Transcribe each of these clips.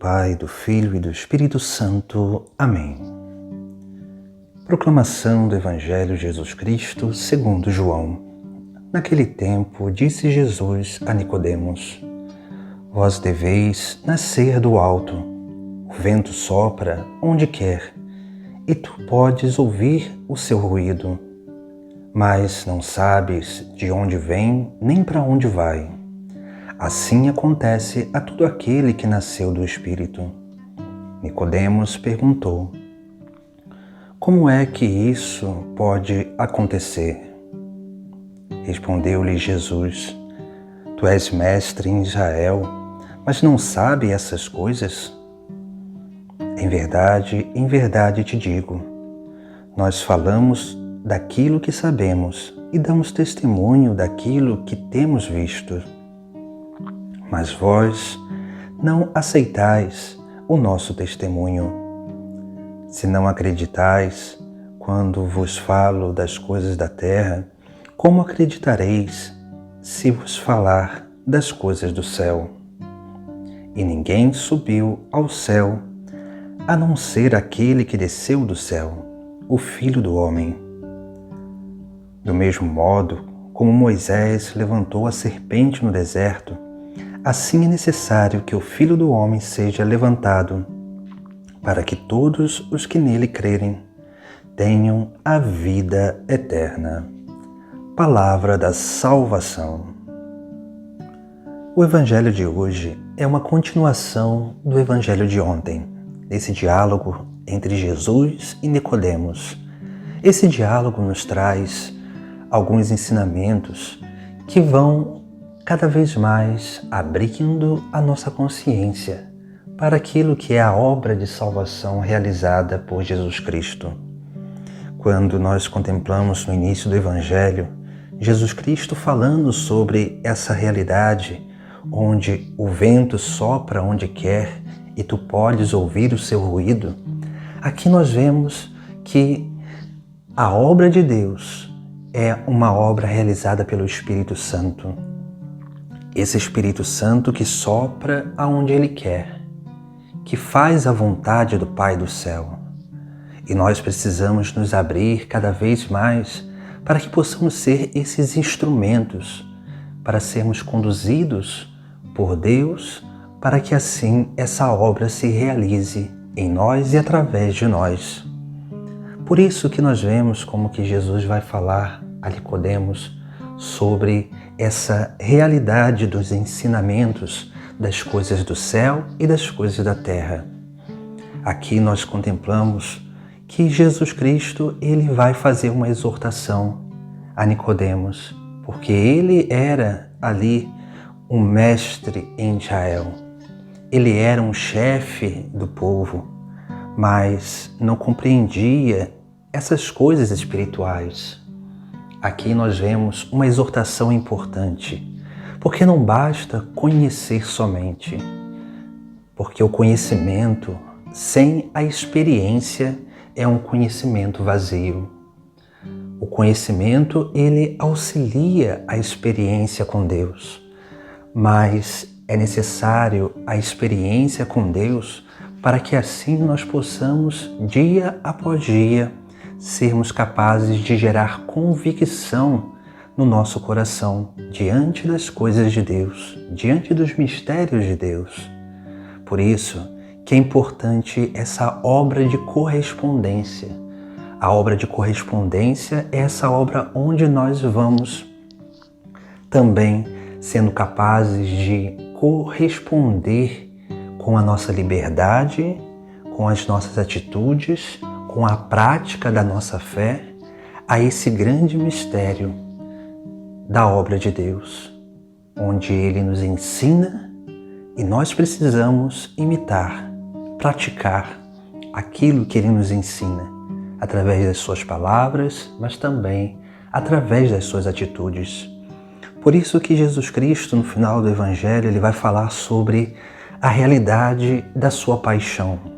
Pai, do Filho e do Espírito Santo. Amém. Proclamação do Evangelho de Jesus Cristo segundo João. Naquele tempo, disse Jesus a Nicodemos: Vós deveis nascer do alto. O vento sopra onde quer, e tu podes ouvir o seu ruído, mas não sabes de onde vem nem para onde vai. Assim acontece a todo aquele que nasceu do Espírito. Nicodemos perguntou: Como é que isso pode acontecer? Respondeu-lhe Jesus: Tu és mestre em Israel, mas não sabes essas coisas? Em verdade te digo, nós falamos daquilo que sabemos e damos testemunho daquilo que temos visto. Mas vós não aceitais o nosso testemunho. Se não acreditais quando vos falo das coisas da terra, como acreditareis se vos falar das coisas do céu? E ninguém subiu ao céu, a não ser aquele que desceu do céu, o Filho do Homem. Do mesmo modo, como Moisés levantou a serpente no deserto, assim é necessário que o Filho do Homem seja levantado, para que todos os que nele crerem tenham a vida eterna. Palavra da salvação. O Evangelho de hoje é uma continuação do Evangelho de ontem, desse diálogo entre Jesus e Nicodemos. Esse diálogo nos traz alguns ensinamentos que vão cada vez mais abrindo a nossa consciência para aquilo que é a obra de salvação realizada por Jesus Cristo. Quando nós contemplamos no início do Evangelho, Jesus Cristo falando sobre essa realidade onde o vento sopra onde quer e tu podes ouvir o seu ruído, aqui nós vemos que a obra de Deus é uma obra realizada pelo Espírito Santo. Esse Espírito Santo que sopra aonde Ele quer, que faz a vontade do Pai do céu. E nós precisamos nos abrir cada vez mais para que possamos ser esses instrumentos, para sermos conduzidos por Deus, para que assim essa obra se realize em nós e através de nós. Por isso que nós vemos como que Jesus vai falar a Nicodemos sobre essa realidade dos ensinamentos das coisas do céu e das coisas da terra. Aqui nós contemplamos que Jesus Cristo ele vai fazer uma exortação a Nicodemos, porque ele era ali um mestre em Israel. Ele era um chefe do povo, mas não compreendia essas coisas espirituais. Aqui nós vemos uma exortação importante, porque não basta conhecer somente, porque o conhecimento sem a experiência é um conhecimento vazio. O conhecimento, ele auxilia a experiência com Deus, mas é necessário a experiência com Deus para que assim nós possamos, dia após dia, sermos capazes de gerar convicção no nosso coração diante das coisas de Deus, diante dos mistérios de Deus. Por isso que é importante essa obra de correspondência. A obra de correspondência é essa obra onde nós vamos também sendo capazes de corresponder com a nossa liberdade, com as nossas atitudes, com a prática da nossa fé, a esse grande mistério da obra de Deus, onde Ele nos ensina e nós precisamos imitar, praticar aquilo que Ele nos ensina, através das suas palavras, mas também através das suas atitudes. Por isso que Jesus Cristo, no final do Evangelho, Ele vai falar sobre a realidade da sua paixão,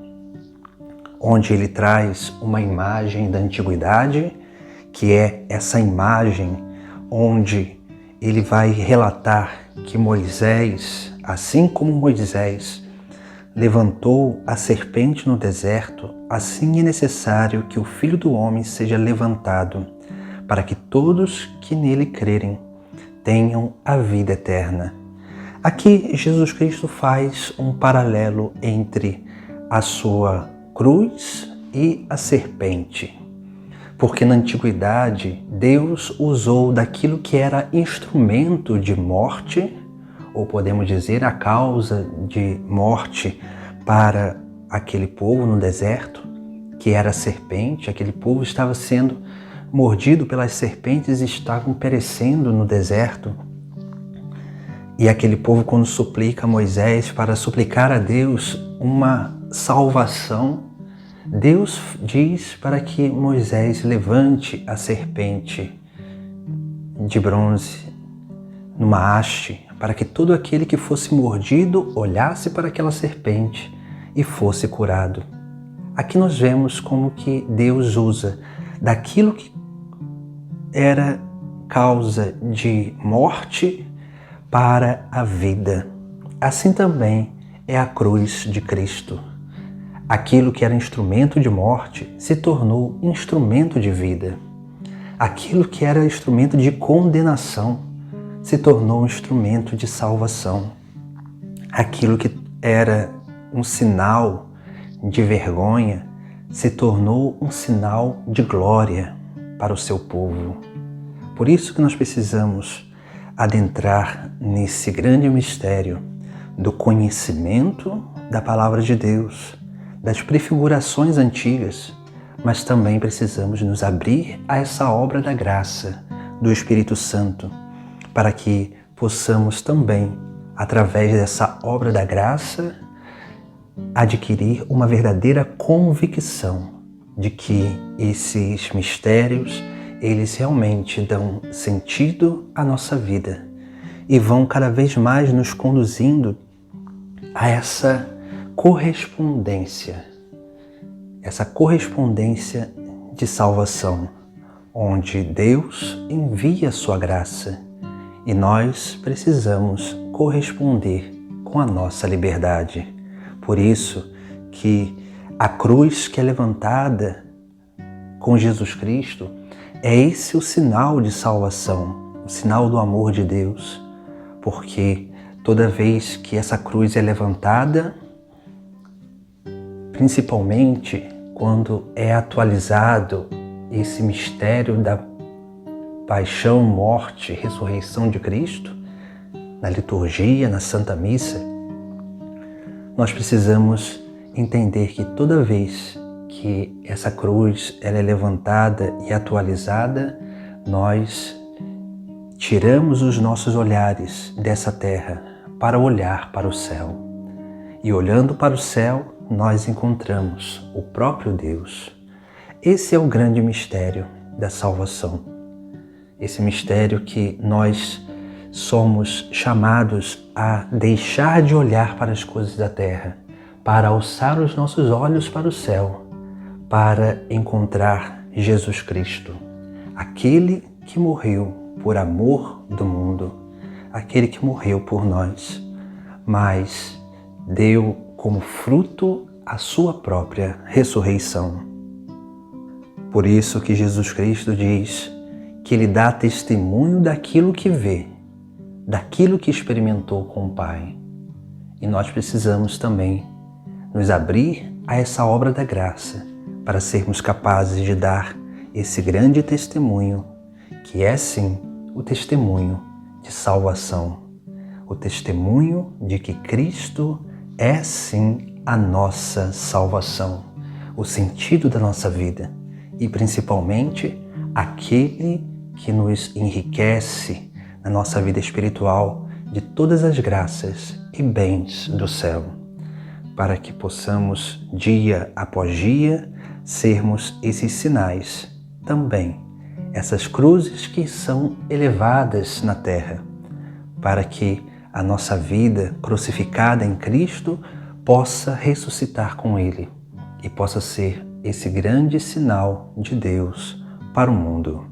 onde Ele traz uma imagem da antiguidade, que é essa imagem onde Ele vai relatar que Moisés, assim como Moisés, levantou a serpente no deserto, assim é necessário que o Filho do Homem seja levantado, para que todos que nele crerem tenham a vida eterna. Aqui Jesus Cristo faz um paralelo entre a sua cruz e a serpente, porque na antiguidade Deus usou daquilo que era instrumento de morte, ou podemos dizer a causa de morte para aquele povo no deserto, que era a serpente. Aquele povo estava sendo mordido pelas serpentes e estavam perecendo no deserto. E aquele povo, quando suplica a Moisés para suplicar a Deus uma salvação, Deus diz para que Moisés levante a serpente de bronze numa haste, para que todo aquele que fosse mordido olhasse para aquela serpente e fosse curado. Aqui nós vemos como que Deus usa daquilo que era causa de morte para a vida. Assim também é a cruz de Cristo. Aquilo que era instrumento de morte se tornou instrumento de vida. Aquilo que era instrumento de condenação se tornou instrumento de salvação. Aquilo que era um sinal de vergonha se tornou um sinal de glória para o seu povo. Por isso que nós precisamos adentrar nesse grande mistério do conhecimento da palavra de Deus, das prefigurações antigas, mas também precisamos nos abrir a essa obra da graça do Espírito Santo, para que possamos também, através dessa obra da graça, adquirir uma verdadeira convicção de que esses mistérios, eles realmente dão sentido à nossa vida e vão cada vez mais nos conduzindo a essa correspondência de salvação, onde Deus envia a sua graça e nós precisamos corresponder com a nossa liberdade. Por isso que a cruz que é levantada com Jesus Cristo é esse o sinal de salvação, o sinal do amor de Deus, porque toda vez que essa cruz é levantada, principalmente quando é atualizado esse mistério da paixão, morte, ressurreição de Cristo, na liturgia, na Santa Missa, nós precisamos entender que toda vez que essa cruz ela é levantada e atualizada, nós tiramos os nossos olhares dessa terra para olhar para o céu. E olhando para o céu, nós encontramos o próprio Deus. Esse é o grande mistério da salvação. Esse mistério que nós somos chamados a deixar de olhar para as coisas da terra, para alçar os nossos olhos para o céu, para encontrar Jesus Cristo, aquele que morreu por amor do mundo, aquele que morreu por nós, mas deu como fruto a sua própria ressurreição. Por isso que Jesus Cristo diz que Ele dá testemunho daquilo que vê, daquilo que experimentou com o Pai. E nós precisamos também nos abrir a essa obra da graça para sermos capazes de dar esse grande testemunho, que é sim o testemunho de salvação, o testemunho de que Cristo é sim a nossa salvação, o sentido da nossa vida e principalmente aquele que nos enriquece na nossa vida espiritual de todas as graças e bens do céu, para que possamos dia após dia sermos esses sinais também, essas cruzes que são elevadas na terra, para que a nossa vida crucificada em Cristo possa ressuscitar com Ele e possa ser esse grande sinal de Deus para o mundo.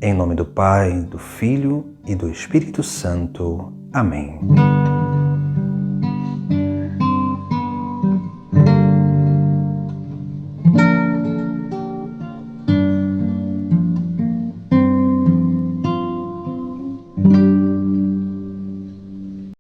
Em nome do Pai, do Filho e do Espírito Santo. Amém.